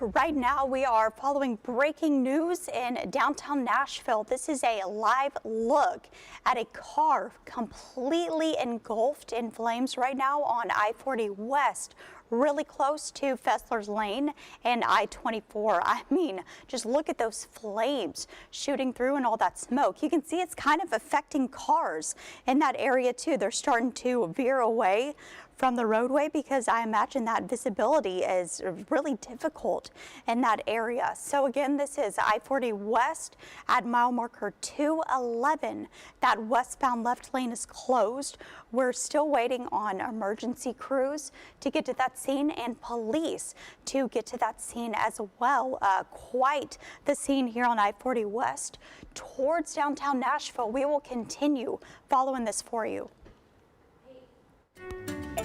right now we are following breaking news in downtown Nashville. This is a live look at a car completely engulfed in flames right now on I-40 West, really close to Fesslers Lane and I-24. I mean, just look at those flames shooting through and all that smoke. You can see it's kind of affecting cars in that area too. They're starting to veer away from the roadway because I imagine that visibility is really difficult in that area. So again, this is I-40 West at mile marker 211. That westbound left lane is closed. We're still waiting on emergency crews to get to that scene and police to get to that scene as well. Quite the scene here on I-40 West towards downtown Nashville. We will continue following this for you.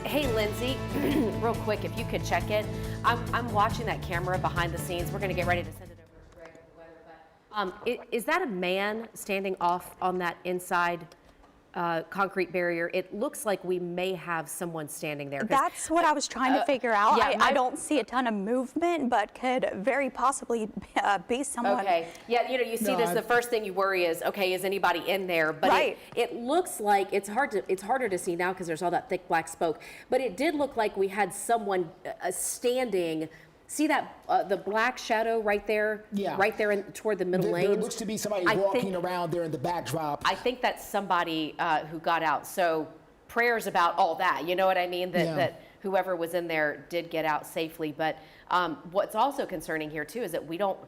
Hey, Lindsay, real quick, if you could check it. I'm watching that camera behind the scenes. We're going to get ready to send it over to Greg with the weather. But is that a man standing off on that inside concrete barrier? It looks like we may have someone standing there. That's what I was trying to figure out. Yeah, I don't see a ton of movement, but could very possibly be someone. Okay. Yeah, you know, you see this, the first thing you worry is, okay, is anybody in there? But right. It looks like it's harder to see now because there's all that thick black smoke. But it did look like we had someone standing. See that the black shadow right there? Yeah. Right there toward the middle lane? There looks to be somebody walking around there in the backdrop. I think that's somebody who got out. So prayers about all that. You know what I mean? That whoever was in there did get out safely. But what's also concerning here too is that we don't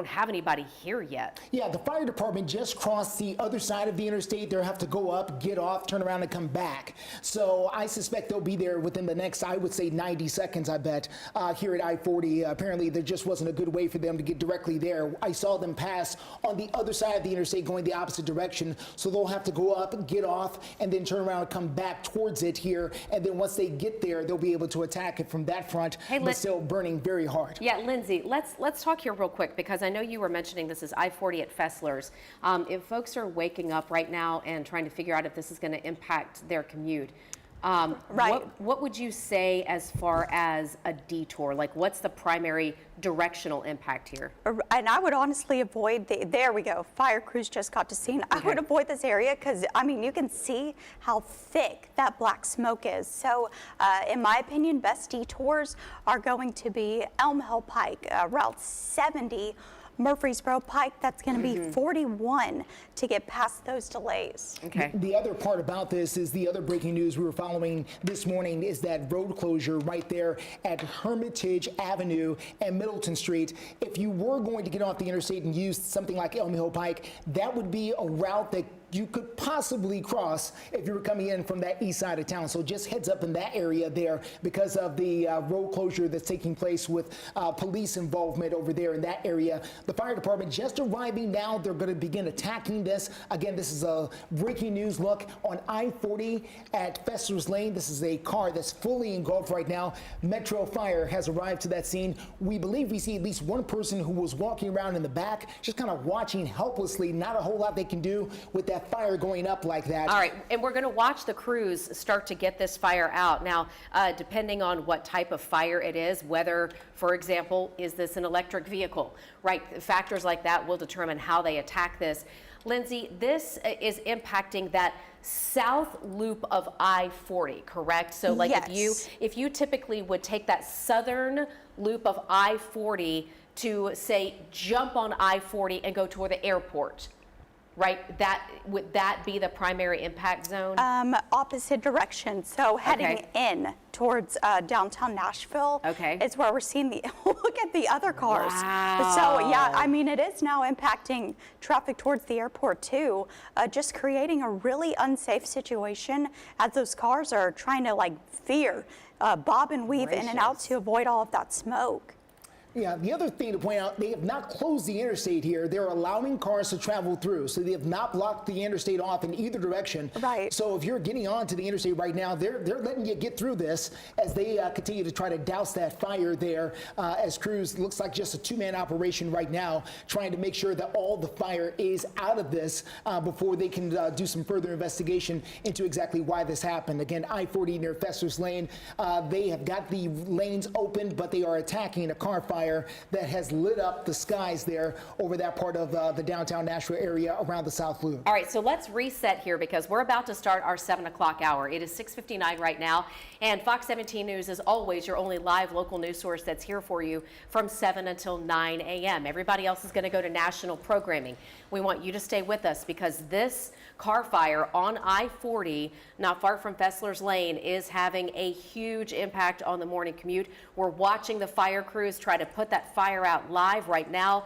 have anybody here yet. Yeah, the fire department just crossed the other side of the interstate. They'll have to go up, get off, turn around, and come back. So I suspect they'll be there within the next, I would say, 90 seconds, I bet, here at I-40. Apparently, there just wasn't a good way for them to get directly there. I saw them pass on the other side of the interstate going the opposite direction. So they'll have to go up, get off, and then turn around and come back towards it here. And then once they get there, they'll be able to attack it from that front, but still burning very hard. Yeah, Lindsay, let's talk here real quick because I know you were mentioning this is I-40 at Fesslers. If folks are waking up right now and trying to figure out if this is going to impact their commute, right. What would you say as far as a detour? Like, what's the primary directional impact here? And I would honestly avoid there we go. Fire crews just got to scene. I would avoid this area because, I mean, you can see how thick that black smoke is. So, in my opinion, best detours are going to be Elm Hill Pike, Route 70, Murfreesboro Pike. That's going to be 41 to get past those delays. Okay. The other part about this is the other breaking news we were following this morning is that road closure right there at Hermitage Avenue and Middleton Street. If you were going to get off the interstate and use something like Elm Hill Pike, that would be a route that you could possibly cross if you were coming in from that east side of town. So just heads up in that area there because of the road closure that's taking place with police involvement over there in that area. The fire department just arriving now. They're going to begin attacking this. Again, this is a breaking news look on I-40 at Fesslers Lane. This is a car that's fully engulfed right now. Metro Fire has arrived to that scene. We believe we see at least one person who was walking around in the back, just kind of watching helplessly. Not a whole lot they can do with that fire going up like that. All right, and we're going to watch the crews start to get this fire out. Now, depending on what type of fire it is, whether, for example, is this an electric vehicle, right? Factors like that will determine how they attack this. Lindsay, this is impacting that south loop of I-40, correct? So like if you typically would take that southern loop of I-40 to say jump on I-40 and go toward the airport, right? Would that be the primary impact zone? Opposite direction. So heading in towards downtown Nashville is where we're seeing the look at the other cars. Wow. So yeah, I mean, it is now impacting traffic towards the airport too, just creating a really unsafe situation as those cars are trying to like bob and weave in and out to avoid all of that smoke. Yeah, the other thing to point out, they have not closed the interstate here. They're allowing cars to travel through, so they have not blocked the interstate off in either direction. Right. So if you're getting onto the interstate right now, they're letting you get through this as they continue to try to douse that fire there. As crews, looks like just a two-man operation right now, trying to make sure that all the fire is out of this before they can do some further investigation into exactly why this happened. Again, I-40 near Fesslers Lane, they have got the lanes open, but they are attacking a car fire fire that has lit up the skies there over that part of the downtown Nashville area around the South Loop. All right, so let's reset here because we're about to start our 7 o'clock hour. It is 6:59 right now, and Fox 17 News is always your only live local news source that's here for you from 7 until 9 a.m. Everybody else is going to go to national programming. We want you to stay with us because this car fire on I-40, not far from Fesslers Lane, is having a huge impact on the morning commute. We're watching the fire crews try to put that fire out live right now.